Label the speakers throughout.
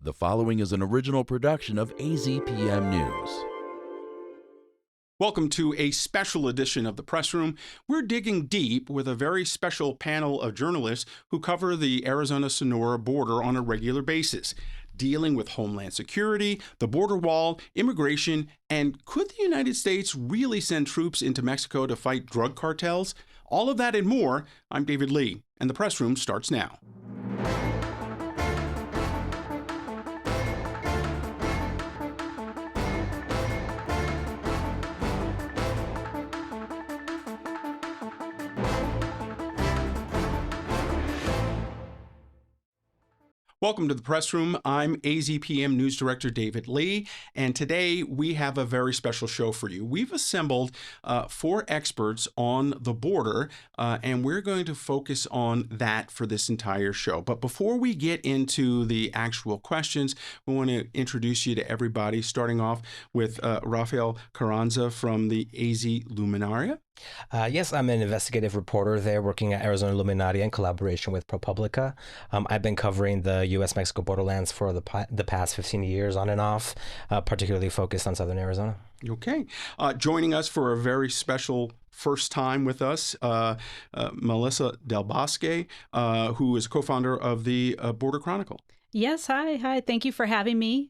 Speaker 1: The following is an original production of AZPM News.
Speaker 2: Welcome to a special edition of the Press Room. We're digging deep with a very special panel of journalists who cover the Arizona-Sonora border on a regular basis, dealing with homeland security, the border wall, immigration, and could the United States really send troops into Mexico to fight drug cartels? All of that and more. I'm David Lee, and the Press Room starts now. Welcome to the Press Room. I'm AZPM News Director David Lee, and today we have a very special show for you. We've assembled 4 experts on the border, and we're going to focus on that for this entire show. But before we get into the actual questions, we want to introduce you to everybody, starting off with Rafael Carranza from the AZ Luminaria.
Speaker 3: Yes, I'm an investigative reporter there working at Arizona-Luminaria in collaboration with ProPublica. I've been covering the U.S.-Mexico borderlands for the past 15 years on and off, particularly focused on southern Arizona.
Speaker 2: Okay. Joining us for a very special first time with us, Melissa Del Bosque, who is co-founder of the Border Chronicle.
Speaker 4: Yes, hi. Thank you for having me.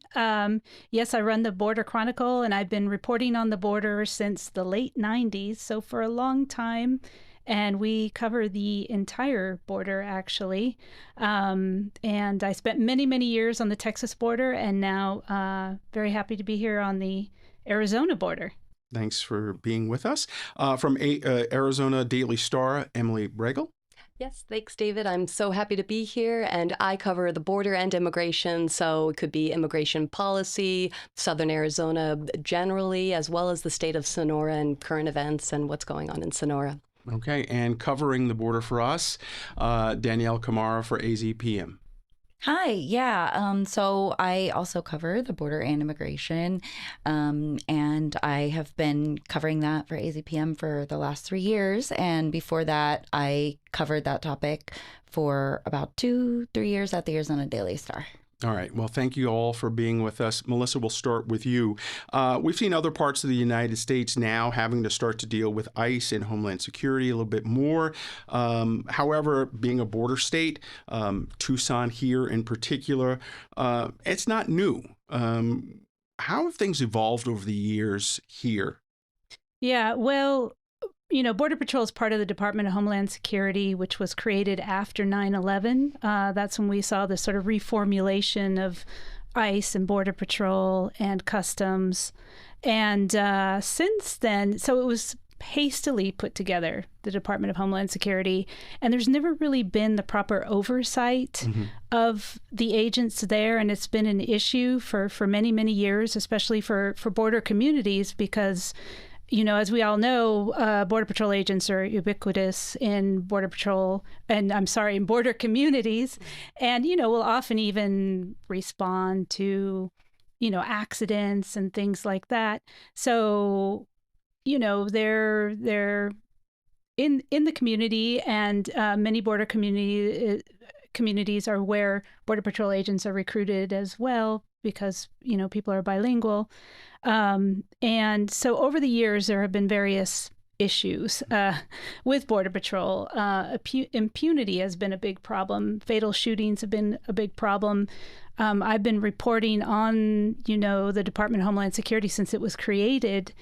Speaker 4: Yes, I run the Border Chronicle, and I've been reporting on the border since the late 90s, so for a long time. And we cover the entire border, actually. And I spent many, many years on the Texas border, and now very happy to be here on the Arizona border.
Speaker 2: Thanks for being with us. From Arizona Daily Star, Emily Bregel.
Speaker 5: Yes, thanks, David. I'm so happy to be here, and I cover the border and immigration, so it could be immigration policy, southern Arizona generally, as well as the state of Sonora and current events and what's going on in Sonora.
Speaker 2: Okay, and covering the border for us, Danyelle Khmara for AZPM.
Speaker 6: Hi, yeah. So I also cover the border and immigration, and I have been covering that for AZPM for the last 3 years. And before that, I covered that topic for about 2-3 years at the Arizona Daily Star.
Speaker 2: All right. Well, thank you all for being with us. Melissa, we'll start with you. We've seen other parts of the United States now having to start to deal with ICE and Homeland Security a little bit more. However, being a border state, Tucson here in particular, it's not new. How have things evolved over the years here?
Speaker 4: Yeah, well, Border Patrol is part of the Department of Homeland Security, which was created after 9/11. That's when we saw this sort of reformulation of ICE and Border Patrol and Customs. And since then, so it was hastily put together, the Department of Homeland Security, and there's never really been the proper oversight of the agents there. And it's been an issue for many, many years, especially for border communities, because as we all know, Border Patrol agents are ubiquitous in Border communities, and, will often even respond to, accidents and things like that. So, they're in the community, and many border communities are where Border Patrol agents are recruited as well, because, people are bilingual. And so over the years, there have been various issues with Border Patrol. Impunity has been a big problem. Fatal shootings have been a big problem. I've been reporting on, the Department of Homeland Security since it was created.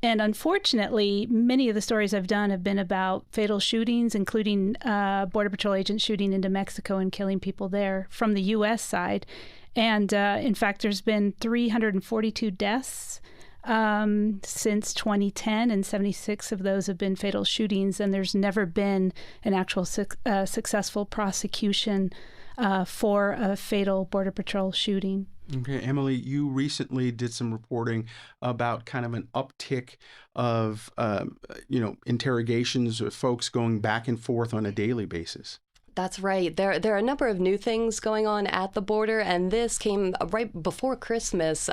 Speaker 4: And unfortunately, many of the stories I've done have been about fatal shootings, including Border Patrol agents shooting into Mexico and killing people there from the U.S. side. And in fact, there's been 342 deaths since 2010, and 76 of those have been fatal shootings. And there's never been an actual successful prosecution for a fatal Border Patrol shooting.
Speaker 2: Okay, Emily, you recently did some reporting about kind of an uptick of, interrogations of folks going back and forth on a daily basis.
Speaker 5: That's right. There are a number of new things going on at the border, and this came right before Christmas.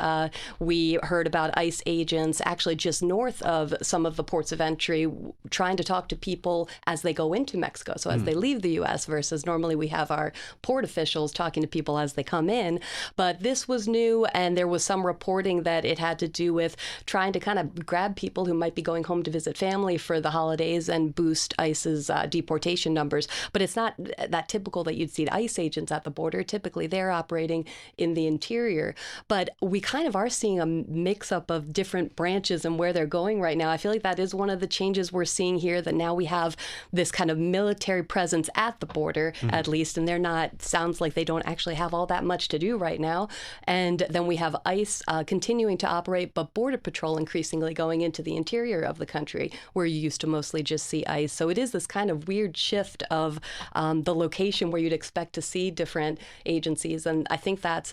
Speaker 5: We heard about ICE agents actually just north of some of the ports of entry trying to talk to people as they go into Mexico, so as they leave the U.S., versus normally we have our port officials talking to people as they come in. But this was new, and there was some reporting that it had to do with trying to kind of grab people who might be going home to visit family for the holidays and boost ICE's deportation numbers. But it's not that typical that you'd see ICE agents at the border. Typically, they're operating in the interior. But we kind of are seeing a mix-up of different branches and where they're going right now. I feel like that is one of the changes we're seeing here, that now we have this kind of military presence at the border, at least, and they're not, sounds like they don't actually have all that much to do right now. And then we have ICE continuing to operate, but Border Patrol increasingly going into the interior of the country, where you used to mostly just see ICE. So it is this kind of weird shift of the location where you'd expect to see different agencies. And I think that's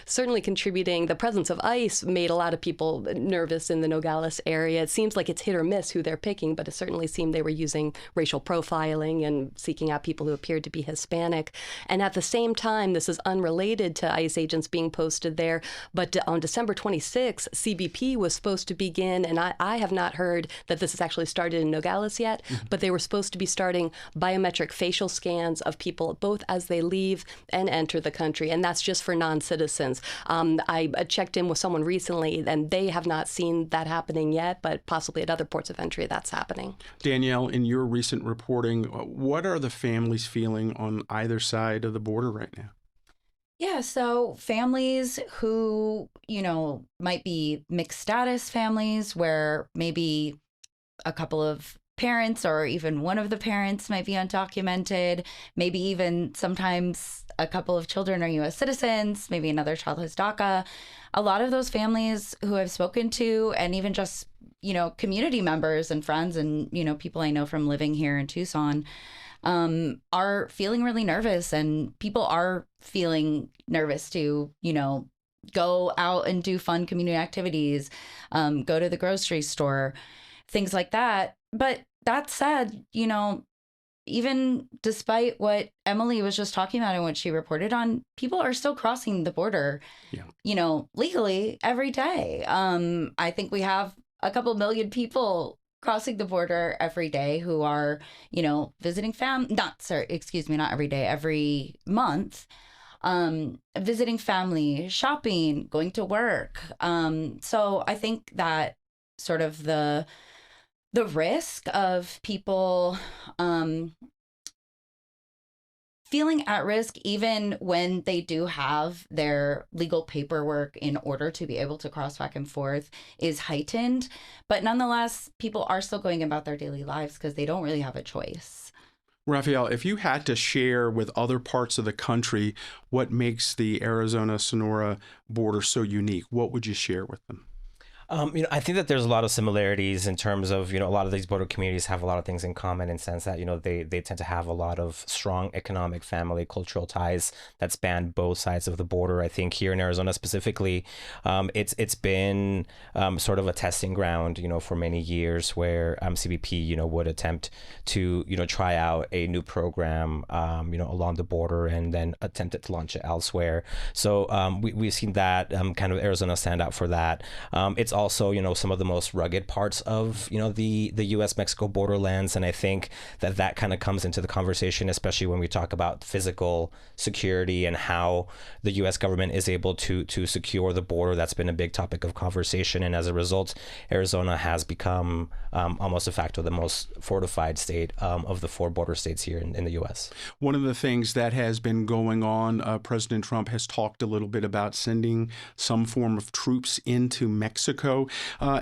Speaker 5: certainly contributing. The presence of ICE made a lot of people nervous in the Nogales area. It seems like it's hit or miss who they're picking, but it certainly seemed they were using racial profiling and seeking out people who appeared to be Hispanic. And at the same time, this is unrelated to ICE agents being posted there, but on December 26th, CBP was supposed to begin, and I have not heard that this has actually started in Nogales yet, but they were supposed to be starting biometric facial scans of people both as they leave and enter the country, and that's just for non-citizens. I checked in with someone recently, and they have not seen that happening yet, but possibly at other ports of entry that's happening.
Speaker 2: Danyelle, in your recent reporting, what are the families feeling on either side of the border right now?
Speaker 6: Yeah, so families who, might be mixed status families, where maybe a couple of parents or even one of the parents might be undocumented, maybe even sometimes a couple of children are U.S. citizens, maybe another child has DACA. A lot of those families who I've spoken to, and even just, community members and friends and, people I know from living here in Tucson, are feeling really nervous, and people are feeling nervous to, go out and do fun community activities, go to the grocery store, things like that. But that said, even despite what Emily was just talking about and what she reported on, people are still crossing the border, legally every day. I think we have a couple million people crossing the border every day who are, visiting not every day, every month, visiting family, shopping, going to work. So I think that sort of the risk of people feeling at risk, even when they do have their legal paperwork in order to be able to cross back and forth, is heightened. But nonetheless, people are still going about their daily lives because they don't really have a choice.
Speaker 2: Rafael, if you had to share with other parts of the country what makes the Arizona-Sonora border so unique, what would you share with them?
Speaker 3: I think that there's a lot of similarities in terms of, a lot of these border communities have a lot of things in common, in the sense that, they tend to have a lot of strong economic, family, cultural ties that span both sides of the border. I think here in Arizona specifically, it's been sort of a testing ground, for many years, where CBP, would attempt to, try out a new program, along the border, and then attempted to launch it elsewhere. So we've seen that kind of Arizona stand out for that. It's also, some of the most rugged parts of, the U.S.-Mexico borderlands. And I think that kind of comes into the conversation, especially when we talk about physical security and how the U.S. government is able to secure the border. That's been a big topic of conversation. And as a result, Arizona has become almost de facto the most fortified state of the 4 border states here in the U.S.
Speaker 2: One of the things that has been going on, President Trump has talked a little bit about sending some form of troops into Mexico.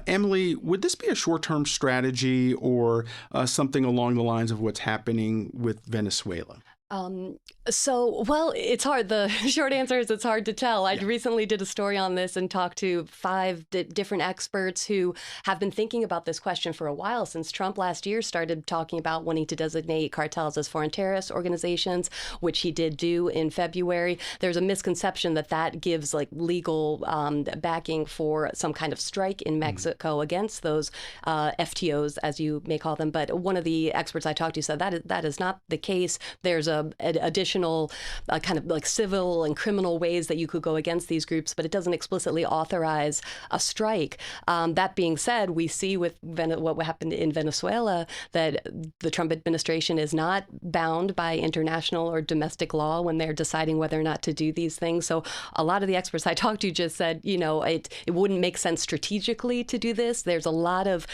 Speaker 2: Emily, would this be a short-term strategy or something along the lines of what's happening with Venezuela?
Speaker 5: Well, it's hard. The short answer is it's hard to tell. I recently did a story on this and talked to 5 different experts who have been thinking about this question for a while, since Trump last year started talking about wanting to designate cartels as foreign terrorist organizations, which he did do in February. There's a misconception that gives legal backing for some kind of strike in Mexico against those FTOs, as you may call them. But one of the experts I talked to said that is not the case. There's additional kind of like civil and criminal ways that you could go against these groups, but it doesn't explicitly authorize a strike. That being said, we see with what happened in Venezuela that the Trump administration is not bound by international or domestic law when they're deciding whether or not to do these things. So a lot of the experts I talked to just said, it wouldn't make sense strategically to do this. There's a lot of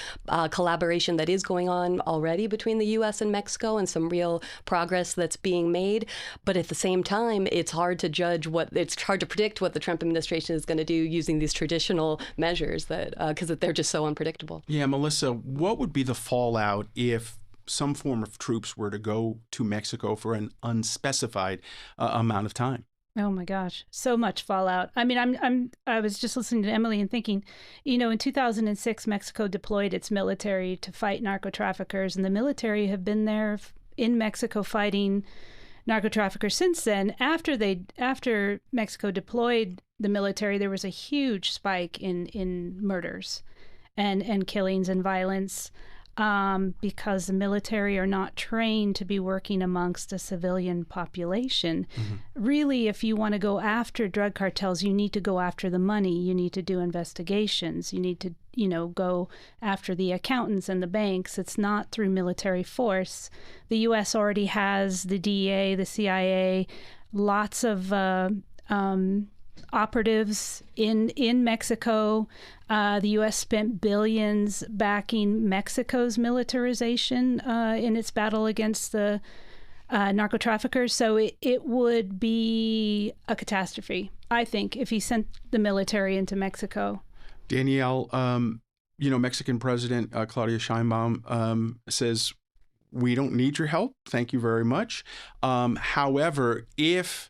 Speaker 5: collaboration that is going on already between the U.S. and Mexico, and some real progress that's being made. But at the same time, it's hard to predict what the Trump administration is going to do using these traditional measures because they're just so unpredictable.
Speaker 2: Yeah, Melissa, what would be the fallout if some form of troops were to go to Mexico for an unspecified amount of time?
Speaker 4: Oh my gosh, so much fallout. I mean, I was just listening to Emily and thinking, in 2006, Mexico deployed its military to fight narco traffickers, and the military have been there in Mexico fighting narco traffickers since then. After Mexico deployed the military, there was a huge spike in murders and killings and violence. Because the military are not trained to be working amongst a civilian population. Mm-hmm. Really, if you want to go after drug cartels, you need to go after the money. You need to do investigations. You need to, go after the accountants and the banks. It's not through military force. The U.S. already has the DEA, the CIA, lots of operatives in Mexico. The U.S. spent billions backing Mexico's militarization in its battle against the narco traffickers. So it would be a catastrophe, I think, if he sent the military into Mexico.
Speaker 2: Danyelle, Mexican President Claudia Sheinbaum says, we don't need your help. Thank you very much. However, if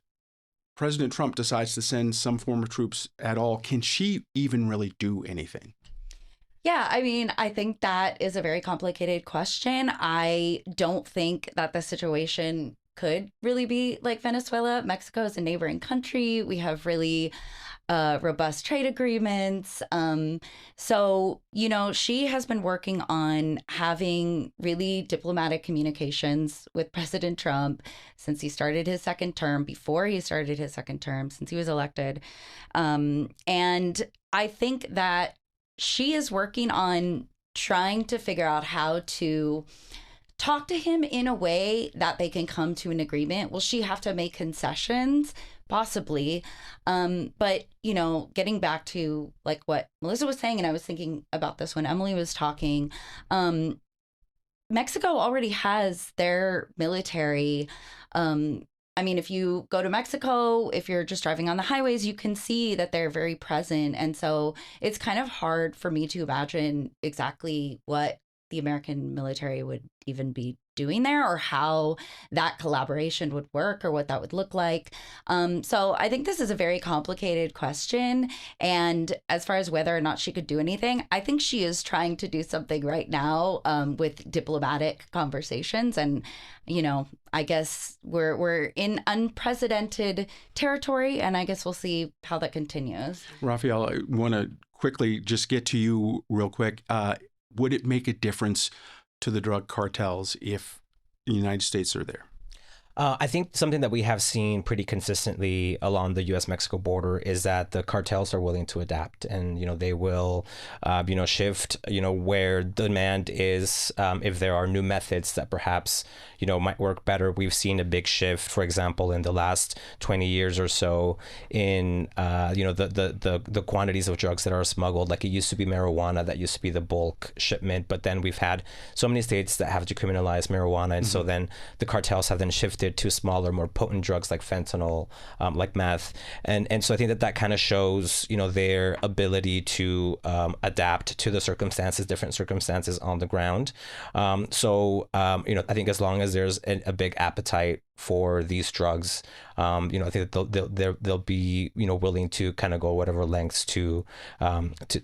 Speaker 2: President Trump decides to send some form of troops at all, can she even really do anything?
Speaker 6: Yeah, I mean, I think that is a very complicated question. I don't think that the situation could really be like Venezuela. Mexico is a neighboring country. We have really robust trade agreements. So, she has been working on having really diplomatic communications with President Trump since he started his second term, before he started his second term, since he was elected. And I think that she is working on trying to figure out how to talk to him in a way that they can come to an agreement. Will she have to make concessions? Possibly. But, getting back to like what Melissa was saying, and I was thinking about this when Emily was talking, Mexico already has their military. If you go to Mexico, if you're just driving on the highways, you can see that they're very present. And so it's kind of hard for me to imagine exactly what the American military would even be doing there, or how that collaboration would work, or what that would look like. So I think this is a very complicated question. And as far as whether or not she could do anything, I think she is trying to do something right now with diplomatic conversations. And, I guess we're in unprecedented territory, and I guess we'll see how that continues.
Speaker 2: Rafael, I want to quickly just get to you real quick. Would it make a difference to the drug cartels if the United States are there?
Speaker 3: I think something that we have seen pretty consistently along the U.S.-Mexico border is that the cartels are willing to adapt, and they will, shift, where demand is. If there are new methods that perhaps might work better, we've seen a big shift, for example, in the last 20 years or so in the quantities of drugs that are smuggled. Like, it used to be marijuana that used to be the bulk shipment, but then we've had so many states that have decriminalized marijuana, and so then the cartels have then shifted to smaller, more potent drugs like fentanyl, like meth, and so I think that kind of shows their ability to adapt to the different circumstances on the ground. I think as long as there's a big appetite for these drugs, I think that they'll be willing to kind of go whatever lengths to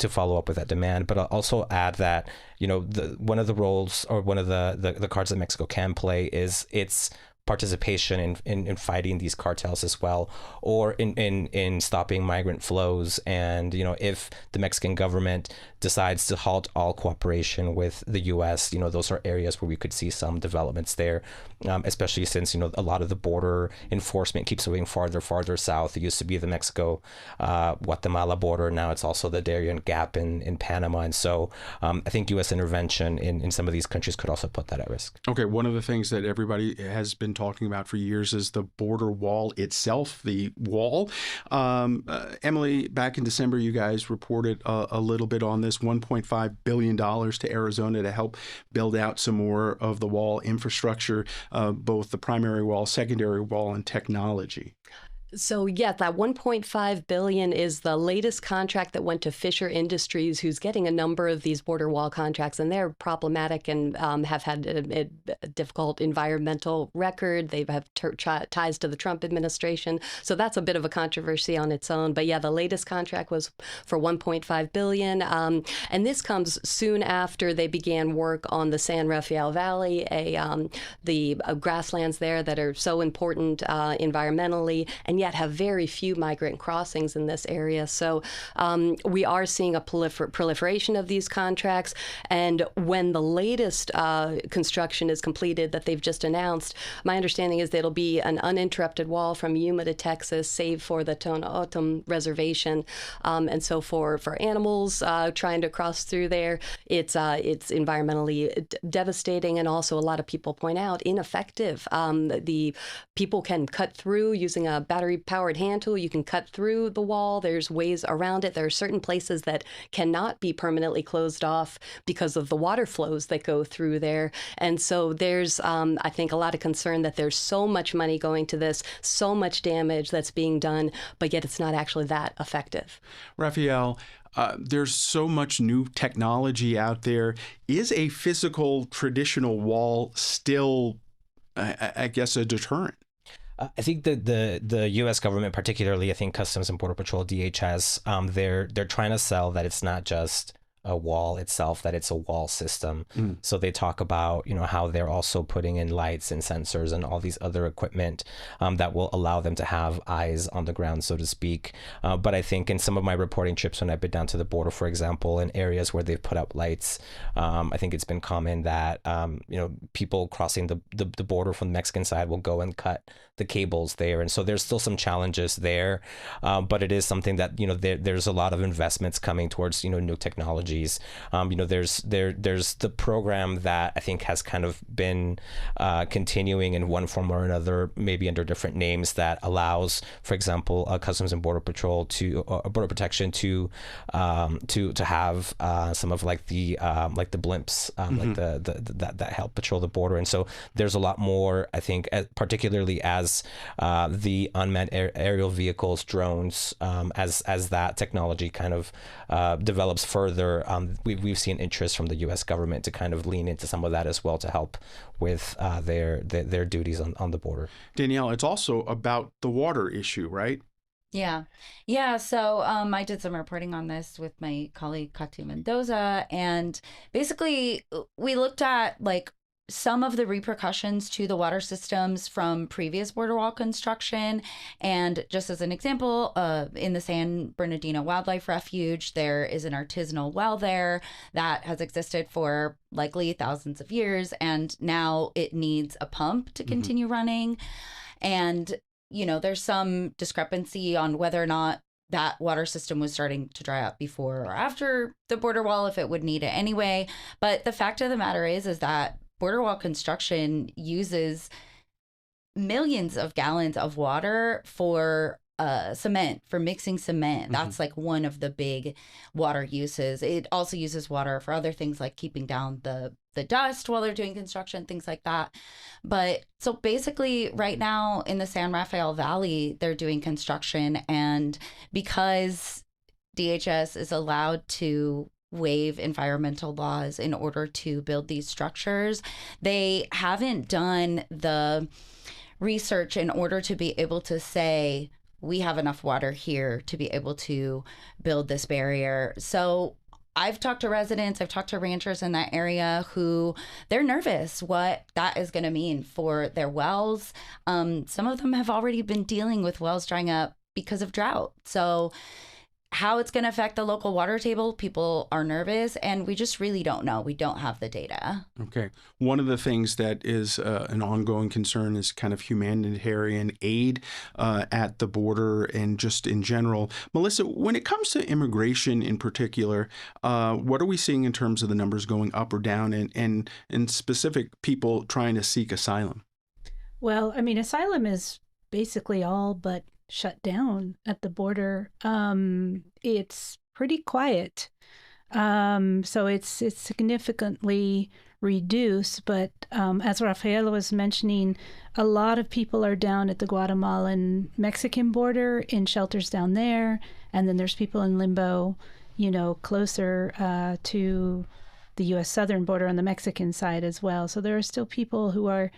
Speaker 3: follow up with that demand. But I'll also add that one of the roles, or one of the cards that Mexico can play is its participation in fighting these cartels as well, or in stopping migrant flows. And if the Mexican government decides to halt all cooperation with the U.S., those are areas where we could see some developments there, especially since a lot of the border enforcement keeps moving farther south. It used to be the Mexico Guatemala border. Now it's also the Darien Gap in Panama. And so I think U.S. intervention in some of these countries could also put that at risk.
Speaker 2: Okay, one of the things that everybody has been talking about for years is the border wall itself, the wall. Emily, back in December, you guys reported a little bit on this, $1.5 billion to Arizona to help build out some more of the wall infrastructure, both the primary wall, secondary wall, and technology.
Speaker 5: So yeah, that 1.5 billion is the latest contract that went to Fisher Industries, who's getting a number of these border wall contracts, and they're problematic and have had a difficult environmental record. They have ties to the Trump administration, so that's a bit of a controversy on its own. But yeah, the latest contract was for 1.5 billion, and this comes soon after they began work on the San Rafael Valley, the grasslands there that are so important environmentally, and yet have very few migrant crossings in this area. So we are seeing a proliferation of these contracts. And when the latest construction is completed that they've just announced, my understanding is that it'll be an uninterrupted wall from Yuma to Texas, save for the Tohono Reservation. And so for animals trying to cross through there, it's environmentally devastating, and also a lot of people point out ineffective. The people can cut through using a battery-powered hand tool. You can cut through the wall. There's ways around it. There are certain places that cannot be permanently closed off because of the water flows that go through there. And so there's, I think, a lot of concern that there's so much money going to this, so much damage that's being done, but yet it's not actually that effective.
Speaker 2: Rafael, there's so much new technology out there. Is a physical traditional wall still, I guess, a deterrent?
Speaker 3: I think that the U.S. government, particularly, I think Customs and Border Patrol, DHS, they're trying to sell that it's not just a wall itself, that it's a wall system. So they talk about, how they're also putting in lights and sensors and all these other equipment that will allow them to have eyes on the ground, so to speak. But I think in some of my reporting trips, when I've been down to the border, for example, in areas where they've put up lights, I think it's been common that, people crossing the border from the Mexican side will go and cut the cables there. And so there's still some challenges there. But it is something that, there's a lot of investments coming towards, new technologies. There's the program that I think has kind of been continuing in one form or another, maybe under different names, that allows, for example, Customs and Border Patrol Border Protection to have some of like the blimps, like that help patrol the border. And so there's a lot more, I think, particularly as the unmanned aerial vehicles, drones, as that technology kind of develops further. We've seen interest from the U.S. government to kind of lean into some of that as well to help with their duties on the border.
Speaker 2: Danyelle, it's also about the water issue, right?
Speaker 6: Yeah. So I did some reporting on this with my colleague Katu Mendoza, and basically we looked at some of the repercussions to the water systems from previous border wall construction. And just as an example, in the San Bernardino Wildlife Refuge, there is an artisanal well there that has existed for likely thousands of years, and now it needs a pump to continue running. And, there's some discrepancy on whether or not that water system was starting to dry up before or after the border wall, if it would need it anyway. But the fact of the matter is that border wall construction uses millions of gallons of water for cement, for mixing cement. That's one of the big water uses. It also uses water for other things like keeping down the dust while they're doing construction, things like that. But so basically right now in the San Rafael Valley, they're doing construction, and because DHS is allowed to waive environmental laws in order to build these structures, they haven't done the research in order to be able to say, we have enough water here to be able to build this barrier. So I've talked to residents, I've talked to ranchers in that area who they're nervous what that is going to mean for their wells. Some of them have already been dealing with wells drying up because of drought. So how it's going to affect the local water table, people are nervous, and we just really don't know. We don't have the data.
Speaker 2: Okay. One of the things that is an ongoing concern is kind of humanitarian aid at the border and just in general. Melissa, when it comes to immigration in particular, what are we seeing in terms of the numbers going up or down and specific people trying to seek asylum?
Speaker 4: Well, I mean, asylum is basically all but shut down at the border. It's pretty quiet. So it's significantly reduced. But as Rafael was mentioning, a lot of people are down at the Guatemalan-Mexican border in shelters down there. And then there's people in limbo, closer to the U.S. southern border on the Mexican side as well. So there are still people who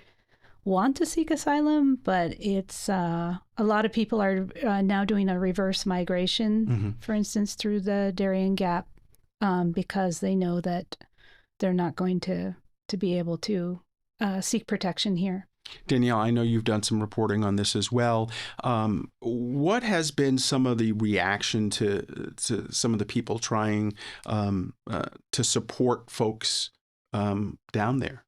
Speaker 4: want to seek asylum, but it's a lot of people are now doing a reverse migration, for instance, through the Darien Gap, because they know that they're not going to be able to seek protection here.
Speaker 2: Danyelle, I know you've done some reporting on this as well. What has been some of the reaction to some of the people trying to support folks down there?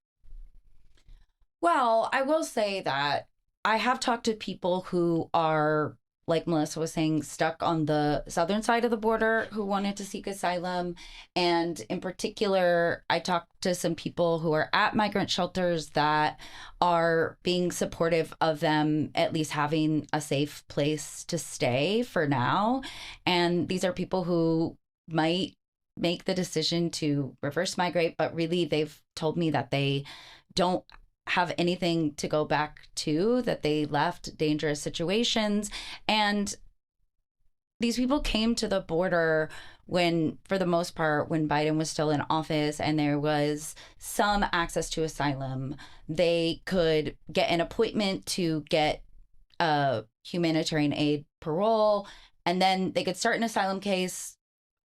Speaker 6: Well, I will say that I have talked to people who are, like Melissa was saying, stuck on the southern side of the border who wanted to seek asylum. And in particular, I talked to some people who are at migrant shelters that are being supportive of them at least having a safe place to stay for now. And these are people who might make the decision to reverse migrate, but really they've told me that they don't have anything to go back to, that they left dangerous situations. And these people came to the border when, for the most part, when Biden was still in office and there was some access to asylum, they could get an appointment to get humanitarian aid parole, and then they could start an asylum case.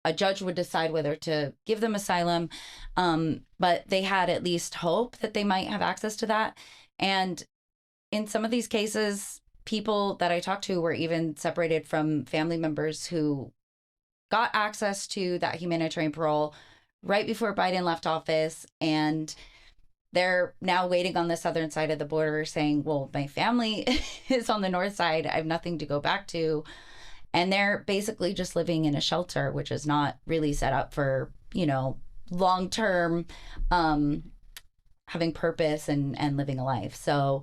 Speaker 6: A judge would decide whether to give them asylum, but they had at least hope that they might have access to that. And in some of these cases, people that I talked to were even separated from family members who got access to that humanitarian parole right before Biden left office. And they're now waiting on the southern side of the border saying, well, my family is on the north side. I have nothing to go back to. And they're basically just living in a shelter, which is not really set up for, long-term having purpose and living a life. So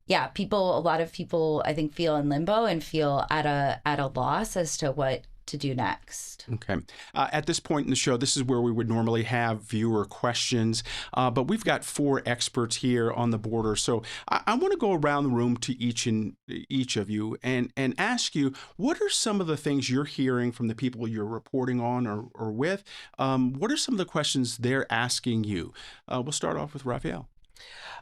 Speaker 6: yeah, a lot of people I think feel in limbo and feel at a loss as to what to do next.
Speaker 2: Okay. At this point in the show, this is where we would normally have viewer questions, but we've got 4 experts here on the border. So I want to go around the room to each of you and ask you, what are some of the things you're hearing from the people you're reporting on or with? What are some of the questions they're asking you? We'll start off with Rafael.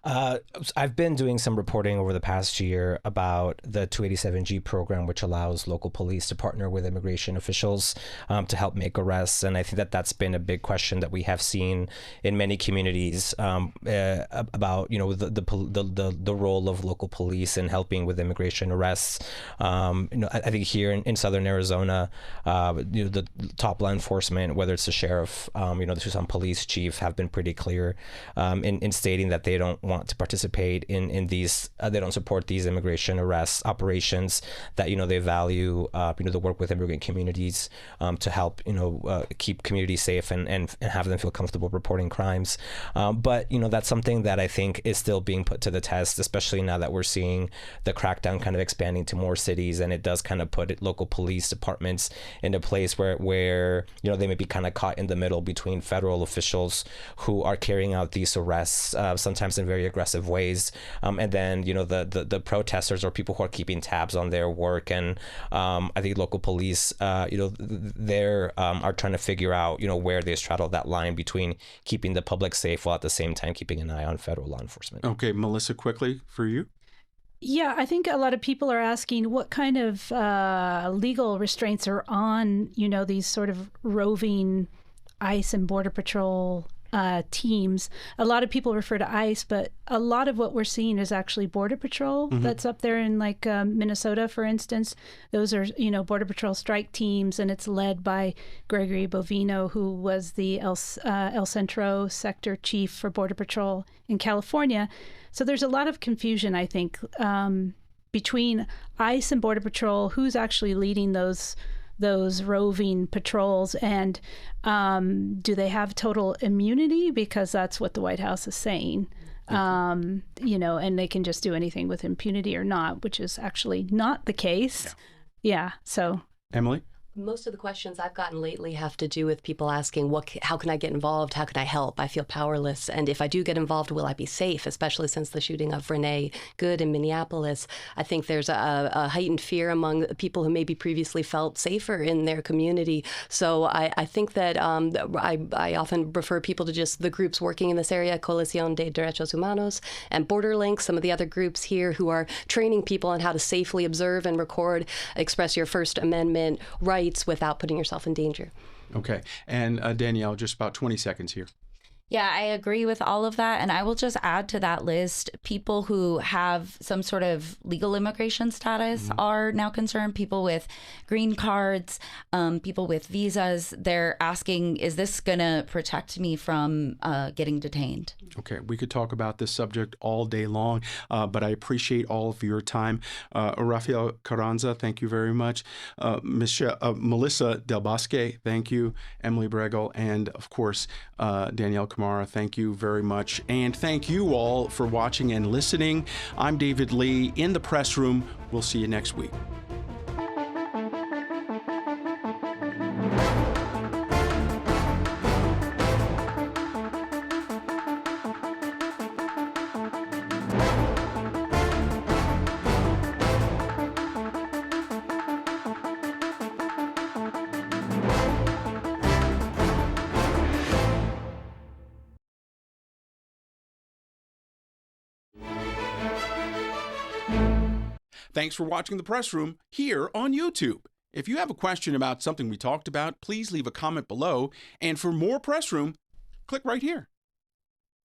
Speaker 3: I've been doing some reporting over the past year about the 287G program, which allows local police to partner with immigration officials to help make arrests. And I think that's been a big question that we have seen in many communities about the role of local police in helping with immigration arrests. I think here in southern Arizona, the top law enforcement, whether it's the sheriff, the Tucson police chief, have been pretty clear in stating that they don't want to participate in these, they don't support these immigration arrest operations, that, they value, the work with immigrant communities to help, keep communities safe and have them feel comfortable reporting crimes. But, that's something that I think is still being put to the test, especially now that we're seeing the crackdown kind of expanding to more cities. And it does kind of put local police departments in a place where they may be kind of caught in the middle between federal officials who are carrying out these arrests, sometimes in very aggressive ways, and then the protesters or people who are keeping tabs on their work. And I think local police they're are trying to figure out where they straddle that line between keeping the public safe while at the same time keeping an eye on federal law enforcement.
Speaker 2: Okay, Melissa, quickly for you.
Speaker 4: Yeah, I think a lot of people are asking what kind of legal restraints are on these sort of roving ICE and Border Patrol teams. A lot of people refer to ICE, but a lot of what we're seeing is actually Border Patrol that's up there in like Minnesota, for instance. Those are, Border Patrol strike teams, and it's led by Gregory Bovino, who was the El Centro sector chief for Border Patrol in California. So there's a lot of confusion, I think, between ICE and Border Patrol, who's actually leading those roving patrols, and do they have total immunity, because that's what the White House is saying, and they can just do anything with impunity or not, which is actually not the case. Yeah. So
Speaker 2: Emily?
Speaker 5: Most of the questions I've gotten lately have to do with people asking, how can I get involved? How can I help? I feel powerless. And if I do get involved, will I be safe? Especially since the shooting of Renee Good in Minneapolis. I think there's a heightened fear among people who maybe previously felt safer in their community. So I think that I often refer people to just the groups working in this area, Coalición de Derechos Humanos and Borderlinks, some of the other groups here who are training people on how to safely observe and record, express your First Amendment rights without putting yourself in danger.
Speaker 2: Okay. And Danyelle, just about 20 seconds here.
Speaker 6: Yeah, I agree with all of that. And I will just add to that list, people who have some sort of legal immigration status are now concerned. People with green cards, people with visas, they're asking, is this going to protect me from getting detained?
Speaker 2: Okay, we could talk about this subject all day long, but I appreciate all of your time. Rafael Carranza, thank you very much. Melissa Del Bosque, thank you. Emily Bregel, and of course, Danyelle Khmara, thank you very much. And thank you all for watching and listening. I'm David Lee in the press room. We'll see you next week. Thanks for watching The Press Room here on YouTube. If you have a question about something we talked about, please leave a comment below. And for more Press Room, click right here.